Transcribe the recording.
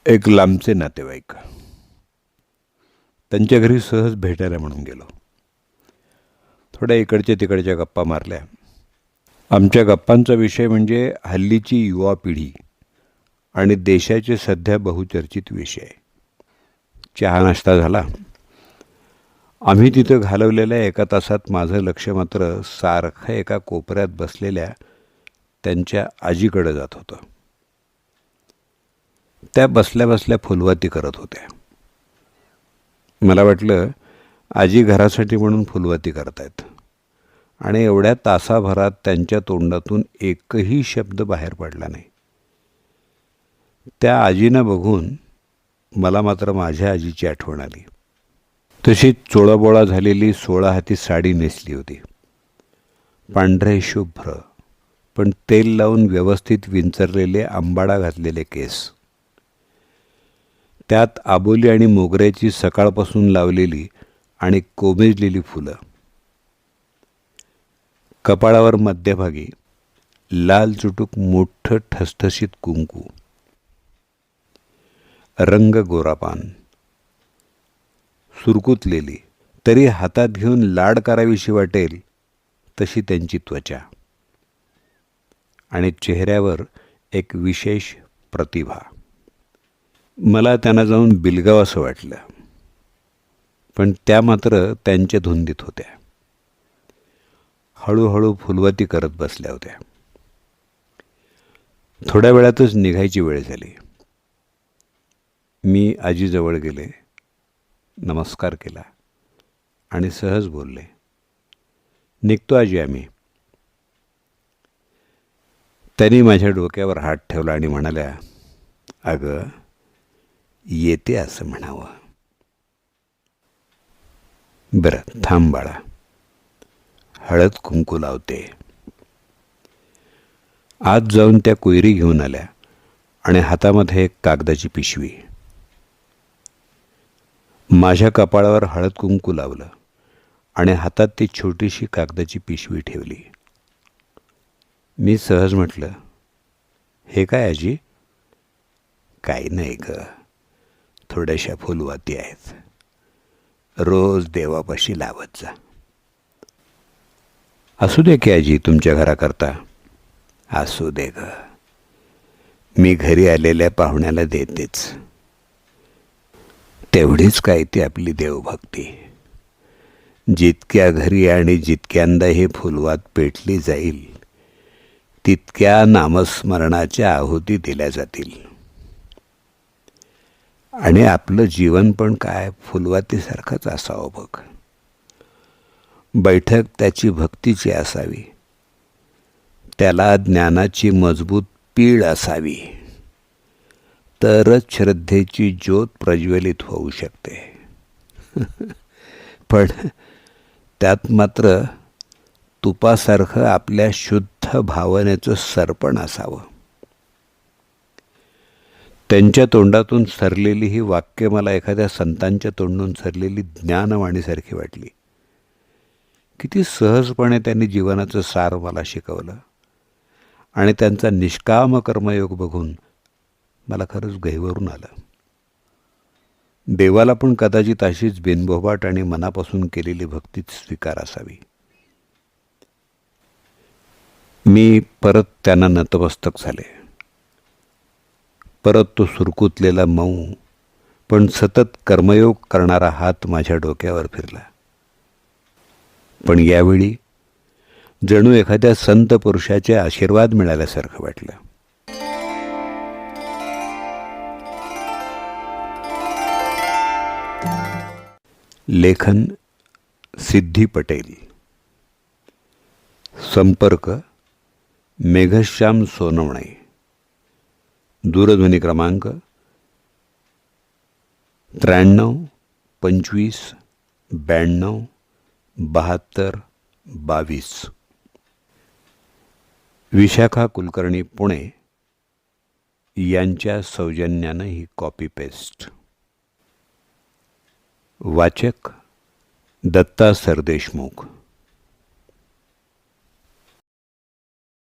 एक लांबचे नातेवाईक. त्यांच्या घरी सहज भेटायला म्हणून गेलो. थोड्या इकडच्या तिकडच्या गप्पा मारल्या. आमच्या गप्पांचा विषय म्हणजे हल्लीची युवा पिढी आणि देशाचे सध्या बहुचर्चित विषय. चहा नाश्ता झाला. आम्ही तिथं घालवलेल्या एका तासात माझं लक्ष मात्र सारखं एका कोपऱ्यात बसलेल्या त्यांच्या आजीकडे जात होतं. त्या बसल्या बसल्या फुलवाती करत होत्या. मला वाटलं आजी घरासाठी म्हणून फुलवाती करतायत आणि एवढ्या तासाभरात त्यांच्या तोंडातून एकही शब्द बाहेर पडला नाही. त्या आजीनं बघून मला मात्र माझ्या आजीची आठवण आली. तशी चोळाबोळा झालेली 16 हाती साडी नेसली होती. पांढरे शुभ्र पण तेल लावून व्यवस्थित विंचरलेले आंबाडा घातलेले केस, त्यात आबोली आणि मोगऱ्याची सकाळपासून लावलेली आणि कोमेजलेली फुलं, कपाळावर मध्यभागी लाल चुटूक मोठं ठसठशीत कुंकू, रंग गोरापान, सुरकुतलेली तरी हातात घेऊन लाड करावीशी वाटेल तशी त्यांची त्वचा आणि चेहऱ्यावर एक विशेष प्रतिभा. मला त्यांना जाऊन बिलगाव असं वाटलं, पण त्या मात्र त्यांच्या धुंदीत होत्या. हळूहळू फुलवाती करत बसल्या होत्या. थोड्या वेळातच निघायची वेळ झाली. मी आजीजवळ गेले, नमस्कार केला आणि सहज बोलले, निघतो आजी आम्ही. त्यांनी माझ्या डोक्यावर हात ठेवला आणि म्हणाल्या, अगं येते असं म्हणावं. बरं थांब बाळा, हळद कुंकू लावते. आत जाऊन त्या कोयरी घेऊन आल्या आणि हातामध्ये एक कागदाची पिशवी. माझ्या कपाळावर हळद कुंकू लावलं आणि हातात ती छोटीशी कागदाची पिशवी ठेवली. मी सहज म्हटलं, हे काय आजी? काही नाही ग, थोड्याशा फुलवाती आहेत, रोज देवापाशी लावत जा. असू दे की आजी, तुमच्या घराकरता. असू दे ग, मी घरी आलेल्या पाहुण्याला देतेच. तेवढीच काय ती आपली देवभक्ती. जितक्या घरी आणि जितक्यांदा हे फुलवात पेटली जाईल तितक्या नामस्मरणाच्या आहुती दिल्या जातील. आणि आपलं जीवन पण काय फुलवातीसारखंच असावं बघ. बैठक त्याची भक्तीची असावी, त्याला ज्ञानाची मजबूत पीळ असावी, तरच श्रद्धेची ज्योत प्रज्वलित होऊ शकते. पण त्यात मात्र तुपासारखं आपल्या शुद्ध भावनेचं सरपण असावं. त्यांच्या तोंडातून सरलेली ही वाक्य मला एखाद्या संतांच्या तोंडून सरलेली ज्ञानवाणीसारखी वाटली. किती सहजपणे त्यांनी जीवनाचं सार मला शिकवलं आणि त्यांचा निष्काम कर्मयोग बघून मला खरंच गहिवरून आलं. देवाला पण कदाचित अशीच बिनबोबाट आणि मनापासून केलेली भक्तीच स्वीकार असावी. मी परत त्यांना नतमस्तक झाले. परत तो सुरकुतलेला मऊ पण सतत कर्मयोग करणारा हात माझ्या डोक्यावर फिरला. पण यावेळी जणू एखाद्या संत पुरुषाचे आशीर्वाद मिळाल्यासारखं वाटलं. लेखन सिद्धी पटेल. संपर्क मेघश्याम सोनवणे. दूरध्वनी क्रमांक 93 25 92 72 22. विशाखा कुलकर्णी पुणे यांच्या सौजन्यानं ही कॉपी पेस्ट. वाचक दत्ता सरदेशमुख.